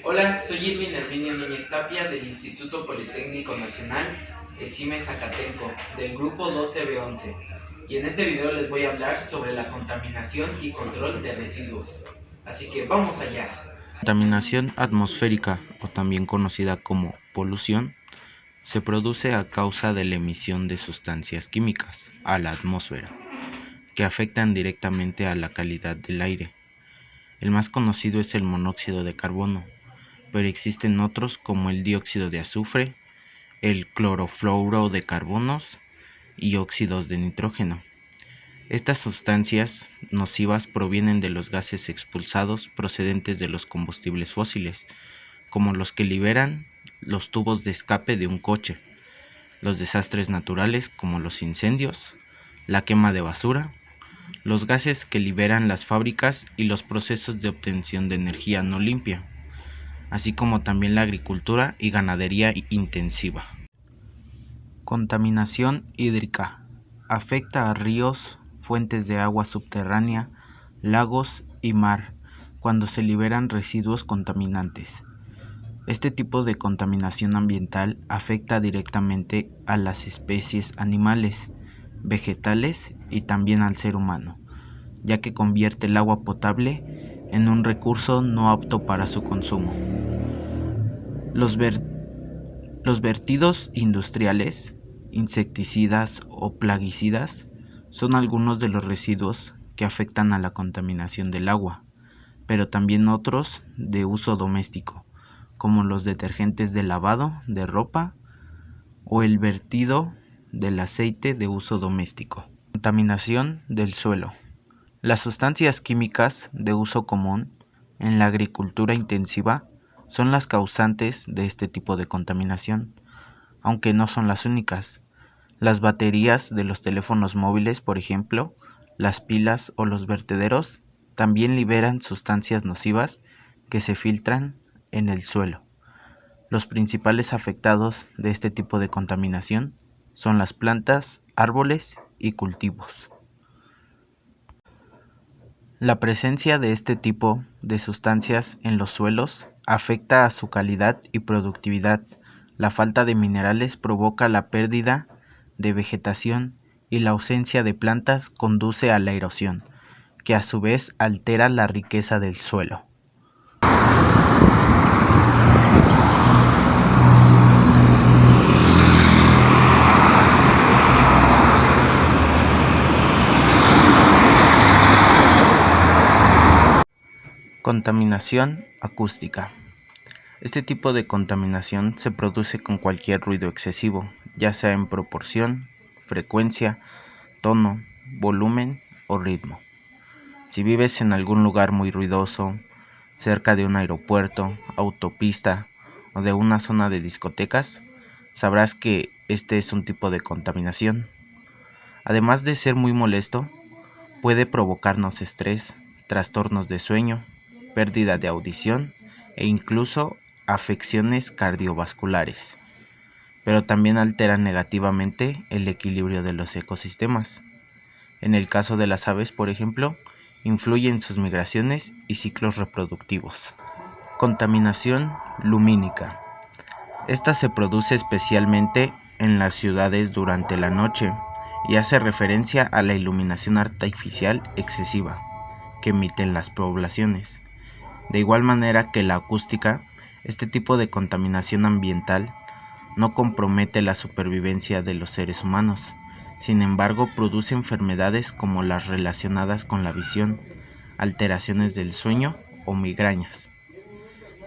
Hola, soy Irvin Herminio Núñez Tapia del Instituto Politécnico Nacional ESIME Zacatenco, del grupo 12B11, y en este video les voy a hablar sobre la contaminación y control de residuos. Así que vamos allá. Contaminación atmosférica, o también conocida como polución, se produce a causa de la emisión de sustancias químicas a la atmósfera, que afectan directamente a la calidad del aire. El más conocido es el monóxido de carbono, pero existen otros como el dióxido de azufre, el clorofluoro de carbonos y óxidos de nitrógeno. Estas sustancias nocivas provienen de los gases expulsados procedentes de los combustibles fósiles, como los que liberan los tubos de escape de un coche, los desastres naturales como los incendios, la quema de basura, los gases que liberan las fábricas y los procesos de obtención de energía no limpia, así como también la agricultura y ganadería intensiva. Contaminación hídrica. Afecta a ríos, fuentes de agua subterránea, lagos y mar cuando se liberan residuos contaminantes. Este tipo de contaminación ambiental afecta directamente a las especies animales, vegetales y también al ser humano, ya que convierte el agua potable en un recurso no apto para su consumo. Los vertidos industriales, insecticidas o plaguicidas son algunos de los residuos que afectan a la contaminación del agua, pero también otros de uso doméstico, como los detergentes de lavado de ropa o el vertido del aceite de uso doméstico. Contaminación del suelo. Las sustancias químicas de uso común en la agricultura intensiva son las causantes de este tipo de contaminación, aunque no son las únicas. Las baterías de los teléfonos móviles, por ejemplo, las pilas o los vertederos, también liberan sustancias nocivas que se filtran en el suelo. Los principales afectados de este tipo de contaminación son las plantas, árboles y cultivos. La presencia de este tipo de sustancias en los suelos afecta a su calidad y productividad. La falta de minerales provoca la pérdida de vegetación y la ausencia de plantas conduce a la erosión, que a su vez altera la riqueza del suelo. Contaminación acústica. Este tipo de contaminación se produce con cualquier ruido excesivo, ya sea en proporción, frecuencia, tono, volumen o ritmo. Si vives en algún lugar muy ruidoso, cerca de un aeropuerto, autopista o de una zona de discotecas, sabrás que este es un tipo de contaminación. Además de ser muy molesto, puede provocarnos estrés, trastornos de sueño, pérdida de audición e incluso afecciones cardiovasculares, pero también altera negativamente el equilibrio de los ecosistemas. En el caso de las aves, por ejemplo, influye en sus migraciones y ciclos reproductivos. Contaminación lumínica. Esta se produce especialmente en las ciudades durante la noche y hace referencia a la iluminación artificial excesiva que emiten las poblaciones. De igual manera que la acústica, este tipo de contaminación ambiental no compromete la supervivencia de los seres humanos. Sin embargo, produce enfermedades como las relacionadas con la visión, alteraciones del sueño o migrañas.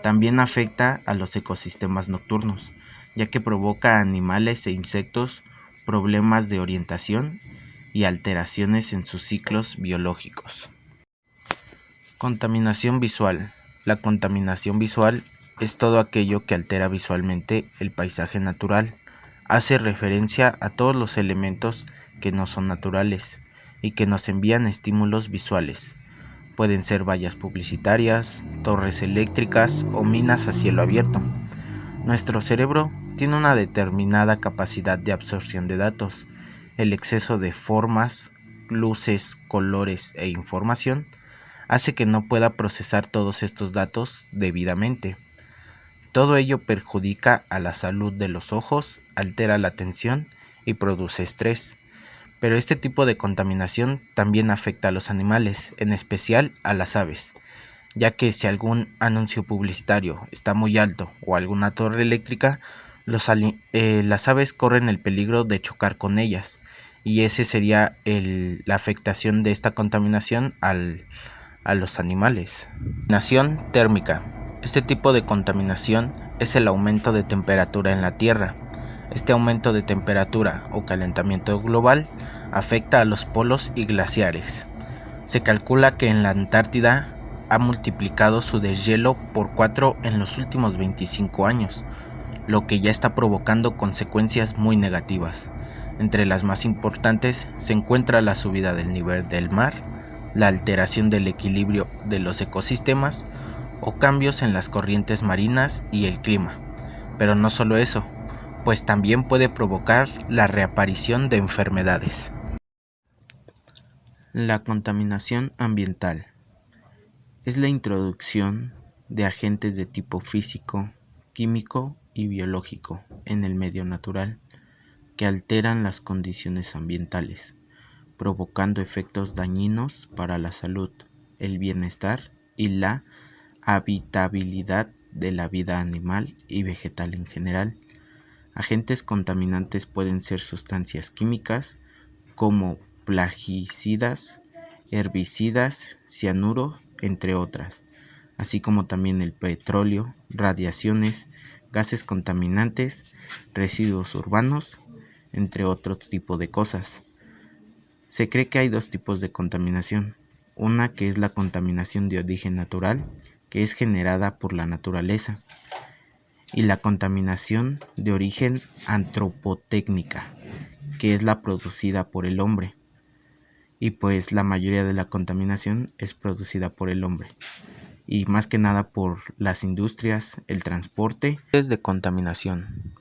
También afecta a los ecosistemas nocturnos, ya que provoca a animales e insectos problemas de orientación y alteraciones en sus ciclos biológicos. Contaminación visual. La contaminación visual es todo aquello que altera visualmente el paisaje natural. Hace referencia a todos los elementos que no son naturales y que nos envían estímulos visuales. Pueden ser vallas publicitarias, torres eléctricas o minas a cielo abierto. Nuestro cerebro tiene una determinada capacidad de absorción de datos. El exceso de formas, luces, colores e información hace que no pueda procesar todos estos datos debidamente. todo ello perjudica a la salud de los ojos, altera la atención y produce estrés. Pero este tipo de contaminación también afecta a los animales, en especial a las aves, ya que si algún anuncio publicitario está muy alto o alguna torre eléctrica, las aves corren el peligro de chocar con ellas, y ese sería la afectación de esta contaminación a los animales. Contaminación térmica. Este tipo de contaminación es el aumento de temperatura en la Tierra. Este aumento de temperatura o calentamiento global afecta a los polos y glaciares. Se calcula que en la Antártida ha multiplicado su deshielo por 4 en los últimos 25 años, lo que ya está provocando consecuencias muy negativas. Entre las más importantes se encuentra la subida del nivel del mar, la alteración del equilibrio de los ecosistemas o cambios en las corrientes marinas y el clima. Pero no solo eso, pues también puede provocar la reaparición de enfermedades. La contaminación ambiental es la introducción de agentes de tipo físico, químico y biológico en el medio natural que alteran las condiciones ambientales, provocando efectos dañinos para la salud, el bienestar y la habitabilidad de la vida animal y vegetal en general. Agentes contaminantes pueden ser sustancias químicas como plaguicidas, herbicidas, cianuro, entre otras, así como también el petróleo, radiaciones, gases contaminantes, residuos urbanos, entre otro tipo de cosas. Se cree que hay dos tipos de contaminación, una que es la contaminación de origen natural, que es generada por la naturaleza, y la contaminación de origen antropotécnica, que es la producida por el hombre. Y pues la mayoría de la contaminación es producida por el hombre, y más que nada por las industrias, el transporte. Fuentes de contaminación.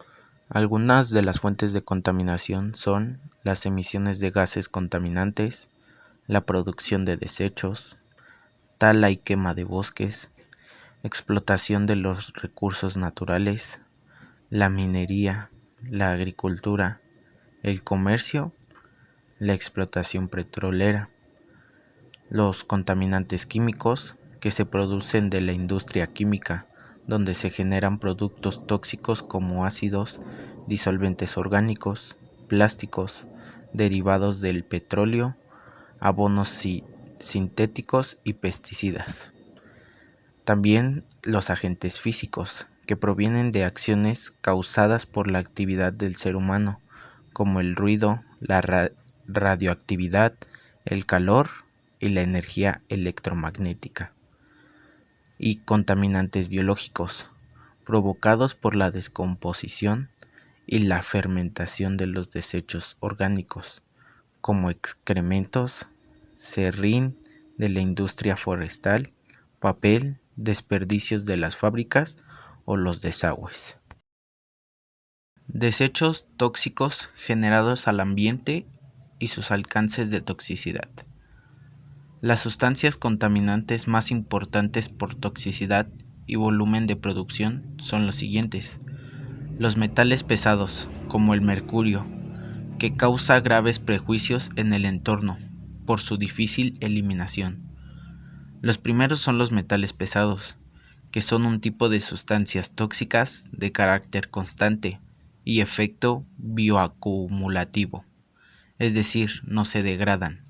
Algunas de las fuentes de contaminación son las emisiones de gases contaminantes, la producción de desechos, tala y quema de bosques, explotación de los recursos naturales, la minería, la agricultura, el comercio, la explotación petrolera, los contaminantes químicos que se producen de la industria química, donde se generan productos tóxicos como ácidos, disolventes orgánicos, plásticos, derivados del petróleo, abonos sintéticos y pesticidas. También los agentes físicos, que provienen de acciones causadas por la actividad del ser humano, como el ruido, la radioactividad, el calor y la energía electromagnética. Y contaminantes biológicos, provocados por la descomposición y la fermentación de los desechos orgánicos, como excrementos, serrín de la industria forestal, papel, desperdicios de las fábricas o los desagües. Desechos tóxicos generados al ambiente y sus alcances de toxicidad. Las sustancias contaminantes más importantes por toxicidad y volumen de producción son los siguientes: los metales pesados, como el mercurio, que causa graves prejuicios en el entorno por su difícil eliminación. Los primeros son los metales pesados, que son un tipo de sustancias tóxicas de carácter constante y efecto bioacumulativo, es decir, no se degradan.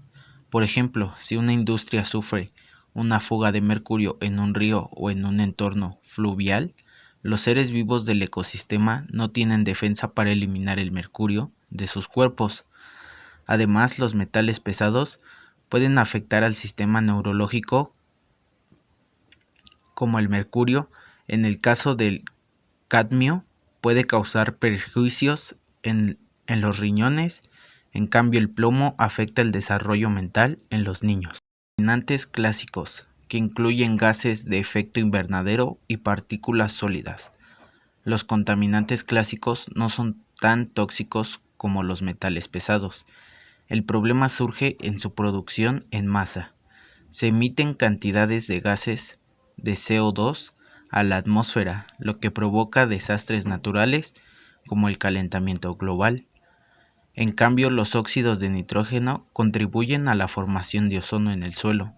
Por ejemplo, si una industria sufre una fuga de mercurio en un río o en un entorno fluvial, los seres vivos del ecosistema no tienen defensa para eliminar el mercurio de sus cuerpos. Además, los metales pesados pueden afectar al sistema neurológico, como el mercurio, en el caso del cadmio, puede causar perjuicios en los riñones. En cambio, el plomo afecta el desarrollo mental en los niños. Contaminantes clásicos, que incluyen gases de efecto invernadero y partículas sólidas. Los contaminantes clásicos no son tan tóxicos como los metales pesados. El problema surge en su producción en masa. Se emiten cantidades de gases de CO2 a la atmósfera, lo que provoca desastres naturales como el calentamiento global. En cambio, los óxidos de nitrógeno contribuyen a la formación de ozono en el suelo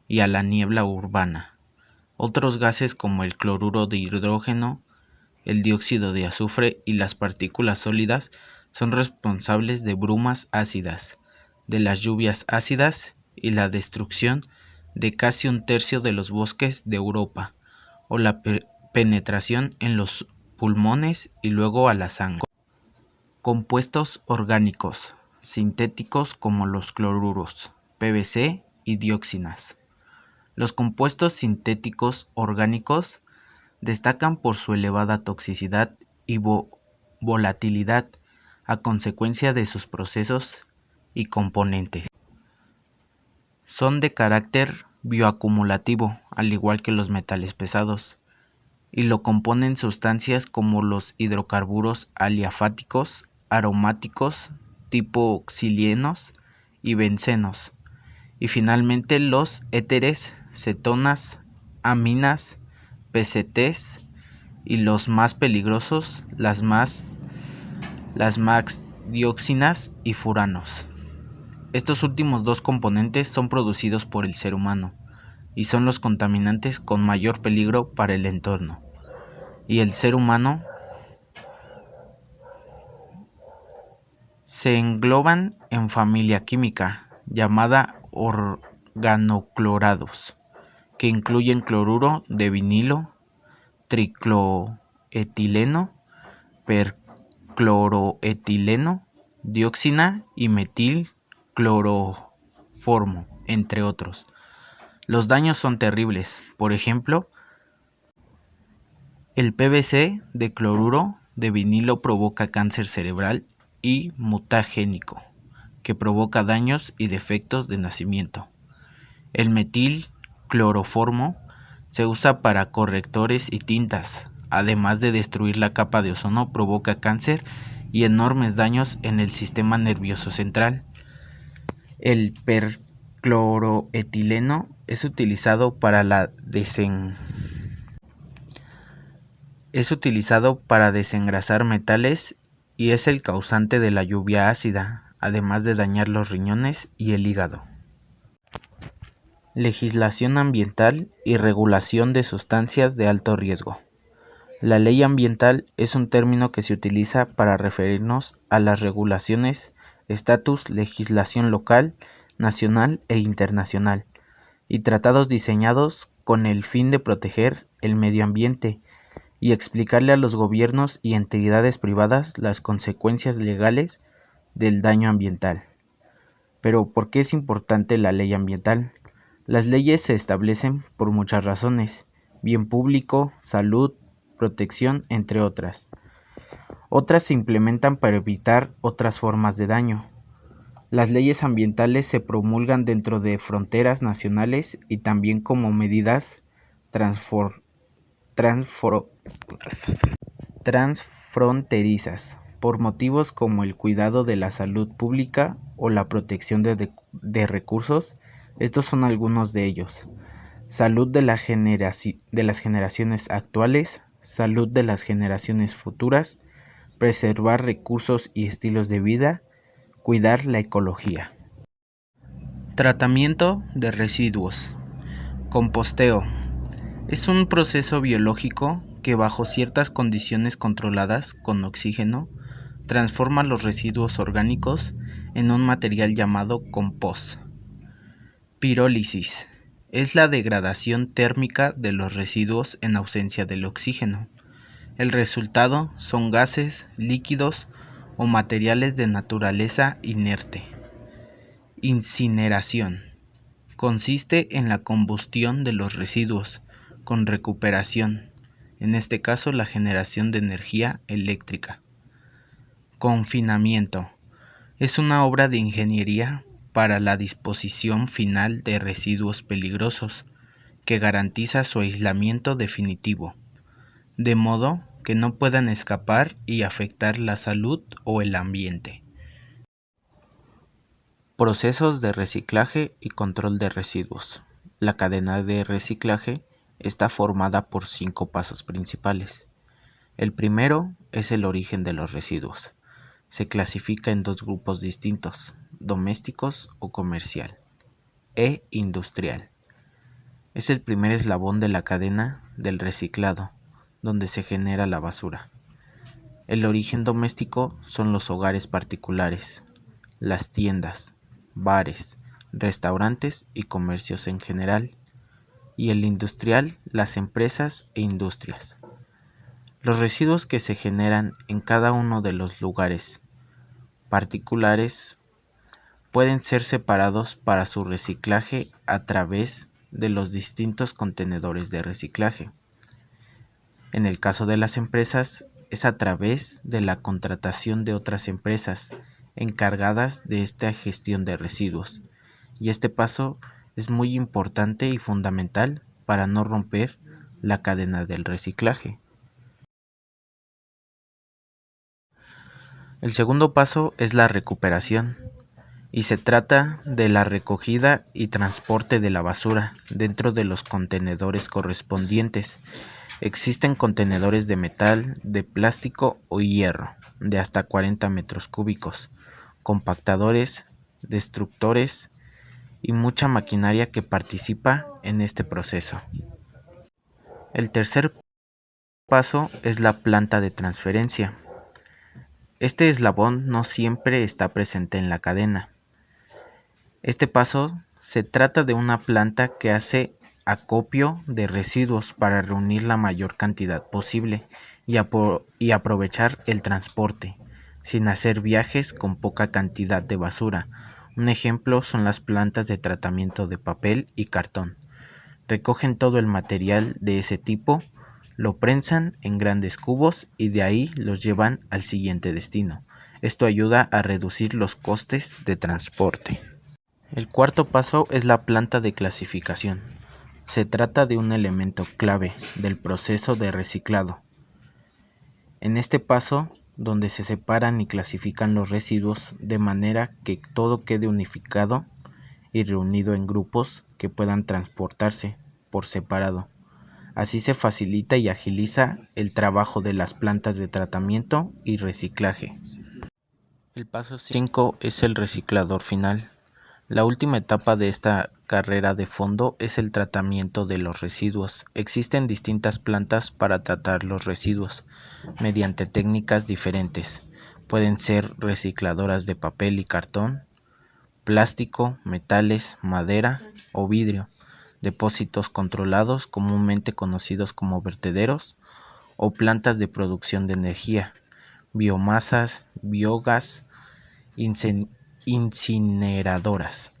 y a la niebla urbana. Otros gases como el cloruro de hidrógeno, el dióxido de azufre y las partículas sólidas son responsables de brumas ácidas, de las lluvias ácidas y la destrucción de casi un tercio de los bosques de Europa, o la penetración en los pulmones y luego a la sangre. Compuestos orgánicos sintéticos como los cloruros, PVC y dioxinas. Los compuestos sintéticos orgánicos destacan por su elevada toxicidad y volatilidad a consecuencia de sus procesos y componentes. Son de carácter bioacumulativo, al igual que los metales pesados, y lo componen sustancias como los hidrocarburos aliafáticos, aromáticos, tipo xilenos y bencenos, y finalmente los éteres, cetonas, aminas, PCTs y los más peligrosos, las dioxinas y furanos. Estos últimos dos componentes son producidos por el ser humano y son los contaminantes con mayor peligro para el entorno. Y el ser humano se engloban en familia química llamada organoclorados, que incluyen cloruro de vinilo, tricloetileno, percloroetileno, dioxina y metilcloroformo, entre otros. Los daños son terribles. Por ejemplo, el PVC de cloruro de vinilo provoca cáncer cerebral y mutagénico, que provoca daños y defectos de nacimiento. El metilcloroformo se usa para correctores y tintas, además de destruir la capa de ozono, provoca cáncer y enormes daños en el sistema nervioso central. El percloroetileno es utilizado para desengrasar metales y es el causante de la lluvia ácida, además de dañar los riñones y el hígado. Legislación ambiental y regulación de sustancias de alto riesgo. La ley ambiental es un término que se utiliza para referirnos a las regulaciones, estatus, legislación local, nacional e internacional, y tratados diseñados con el fin de proteger el medio ambiente y explicarle a los gobiernos y entidades privadas las consecuencias legales del daño ambiental. Pero, ¿por qué es importante la ley ambiental? Las leyes se establecen por muchas razones: bien público, salud, protección, entre otras. Otras se implementan para evitar otras formas de daño. Las leyes ambientales se promulgan dentro de fronteras nacionales y también como medidas transfronterizas, por motivos como el cuidado de la salud pública o la protección de recursos. Estos son algunos de ellos: salud de las generaciones actuales, salud de las generaciones futuras, preservar recursos y estilos de vida, cuidar la ecología. Tratamiento de residuos. Composteo. Es un proceso biológico que, bajo ciertas condiciones controladas con oxígeno, transforma los residuos orgánicos en un material llamado compost. Pirólisis. Es la degradación térmica de los residuos en ausencia del oxígeno. El resultado son gases, líquidos o materiales de naturaleza inerte. Incineración. Consiste en la combustión de los residuos, con recuperación, en este caso la generación de energía eléctrica. Confinamiento. Es una obra de ingeniería para la disposición final de residuos peligrosos, que garantiza su aislamiento definitivo, de modo que no puedan escapar y afectar la salud o el ambiente. Procesos de reciclaje y control de residuos. La cadena de reciclaje está formada por 5 pasos principales. El primero es el origen de los residuos. Se clasifica en 2 grupos distintos, domésticos o comercial, e industrial. Es el primer eslabón de la cadena del reciclado, donde se genera la basura. El origen doméstico son los hogares particulares, las tiendas, bares, restaurantes y comercios en general, y el industrial, las empresas e industrias. Los residuos que se generan en cada uno de los lugares particulares pueden ser separados para su reciclaje a través de los distintos contenedores de reciclaje. En el caso de las empresas, es a través de la contratación de otras empresas encargadas de esta gestión de residuos, y este paso es muy importante y fundamental para no romper la cadena del reciclaje. El segundo paso es la recuperación, y se trata de la recogida y transporte de la basura dentro de los contenedores correspondientes. Existen contenedores de metal, de plástico o hierro de hasta 40 metros cúbicos, compactadores, destructores y mucha maquinaria que participa en este proceso. El tercer paso es la planta de transferencia. Este eslabón no siempre está presente en la cadena. Este paso se trata de una planta que hace acopio de residuos para reunir la mayor cantidad posible y aprovechar el transporte, sin hacer viajes con poca cantidad de basura. Un ejemplo son las plantas de tratamiento de papel y cartón. Recogen todo el material de ese tipo, lo prensan en grandes cubos y de ahí los llevan al siguiente destino. Esto ayuda a reducir los costes de transporte. El cuarto paso es la planta de clasificación. Se trata de un elemento clave del proceso de reciclado. En este paso, donde se separan y clasifican los residuos de manera que todo quede unificado y reunido en grupos que puedan transportarse por separado. Así se facilita y agiliza el trabajo de las plantas de tratamiento y reciclaje. El paso 5 es el reciclador final. La última etapa de esta carrera de fondo es el tratamiento de los residuos. Existen distintas plantas para tratar los residuos mediante técnicas diferentes. Pueden ser recicladoras de papel y cartón, plástico, metales, madera o vidrio, depósitos controlados comúnmente conocidos como vertederos, o plantas de producción de energía, biomasas, biogás, incineradoras.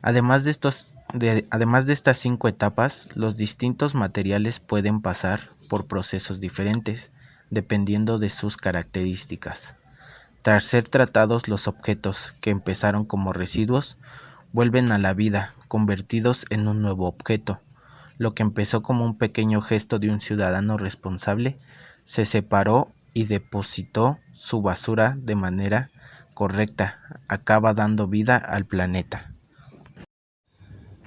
Además de estas 5 etapas, los distintos materiales pueden pasar por procesos diferentes, dependiendo de sus características. Tras ser tratados, los objetos que empezaron como residuos vuelven a la vida, convertidos en un nuevo objeto. Lo que empezó como un pequeño gesto de un ciudadano responsable, se separó y depositó su basura de manera correcta, acaba dando vida al planeta.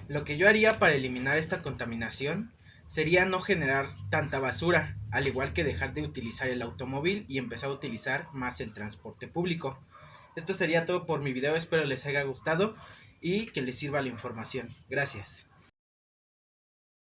Lo que yo haría para eliminar esta contaminación sería no generar tanta basura, al igual que dejar de utilizar el automóvil y empezar a utilizar más el transporte público. Esto sería todo por mi video, espero les haya gustado y que les sirva la información. Gracias.